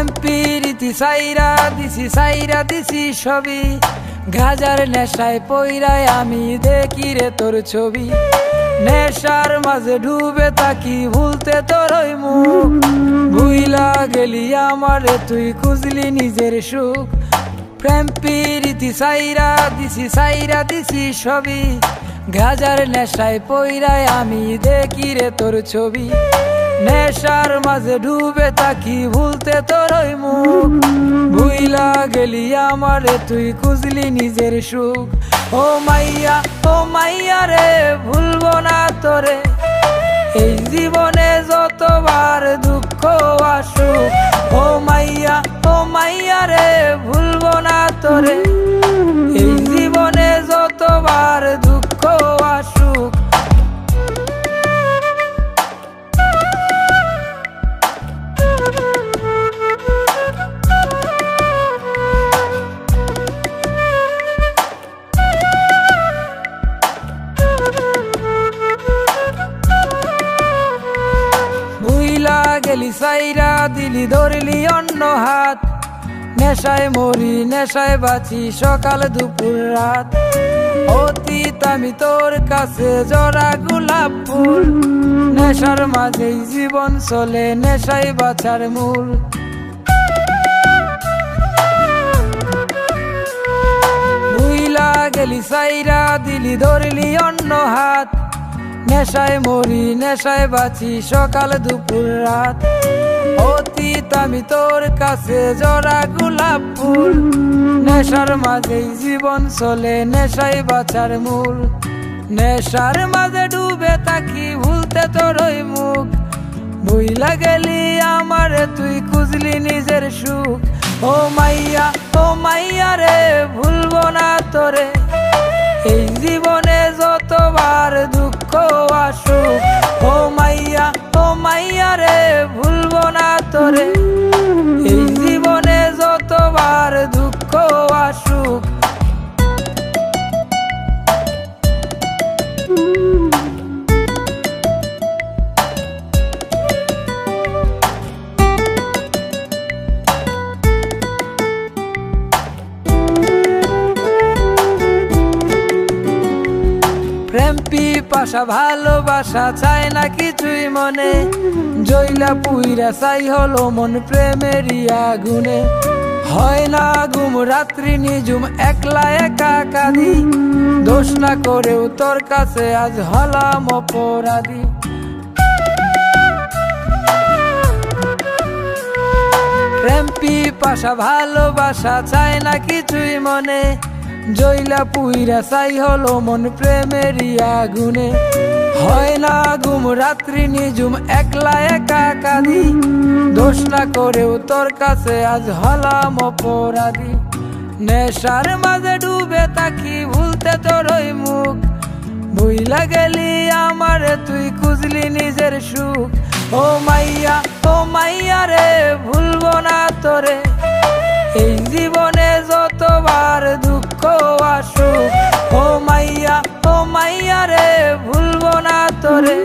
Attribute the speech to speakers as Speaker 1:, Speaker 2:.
Speaker 1: প্রেম প্রীতি সাইরা দিছি সবই, গাজার নেশায় পইরায় আমি দেখি রে তোর ছবি। নেশার মাঝে ডুবে থাকি ভুলতে তোর ওই মুখ, ভুইলা গেলি আমারে তুই খুঁজলি নিজের সুখ। প্রেম প্রীতি সাইরা দিছি সবই, গাজার নেশায় পইরায় আমি দেখি রে তোর ছবি। নেশার মাঝে ডুবে থাকি ভুলতে তোর ওই মুখ, ভুইলা গেলি আমারে তুই খুঁজলি নিজের সুখ। ও মাইয়া রে ভুলবো না তোরে, এই জীবনে যতবার দুঃখ আসুক। ও মাইয়া রে ভুলবো না তোরে, এই জীবনে যতবার দুঃখ আসুক। গেলি সাইরা দিলি ধরলি অন্য হাত, নেশায় মরি নেশায় বাঁচি সকাল দুপুর রাত। অতীত আমি তোর কাছে জরা গোলাপ ফুল, নেশার মাঝেই জীবন চলে নেশায় বাঁচার মূল। ভুইলা গেলি সাইরা দিলি ধরলি অন্য হাত, নেশায় মরি নেশায় বাঁচি সকাল দুপুর রাত। অতীত আমি তোর কাছে জরা গোলাপ ফুল, নেশার মাঝেই জীবন চলে নেশায় বাঁচার মূল। নেশার মাঝে ডুবে থাকি ভুলতে তোর ওই মুখ, ভুইলা গেলি আমারে তুই খুঁজলি নিজের সুখ। ও মাইয়া রে ভুলবো না তোরে, এই জীবনে যতবার দুঃখ আসুক। ও মাইয়া রে ভুলবো না তোরে, এই জীবনে যতবার দুঃখ আসুক। প্রেম পিপাসা ভালোবাসা চায় না কিছুই মনে, জইলা পুইরা চাই হলো মন প্রেমেরই আগুনে। হয় না ঘুম রাত্রি নিজুম একলা একা কাঁদি, দোষ না করেও তোর কাছে আজ হলাম অপরাধী। প্রেম পিপাসা ভালোবাসা চায় না কিছুই মনে, জইলা পুইরা চাই হলো মন প্রেমেরই আগুনে। হয় না ঘুম রাত্রি নিজুম একলা একা কাঁদি, দোষ না করেও তোর কাছে আজ হলাম অপরাধী। নেশার মাঝে ডুবে থাকি ভুলতে তোর ওই মুখ, ভুইলা গেলি আমারে তুই খুঁজলি নিজের সুখ। ও মাইয়া রে ভুলবো না তোরে, এই জীবনে যতবার দুঃখ আসুক। ও মাইয়া রে ভুলবো না তোরে।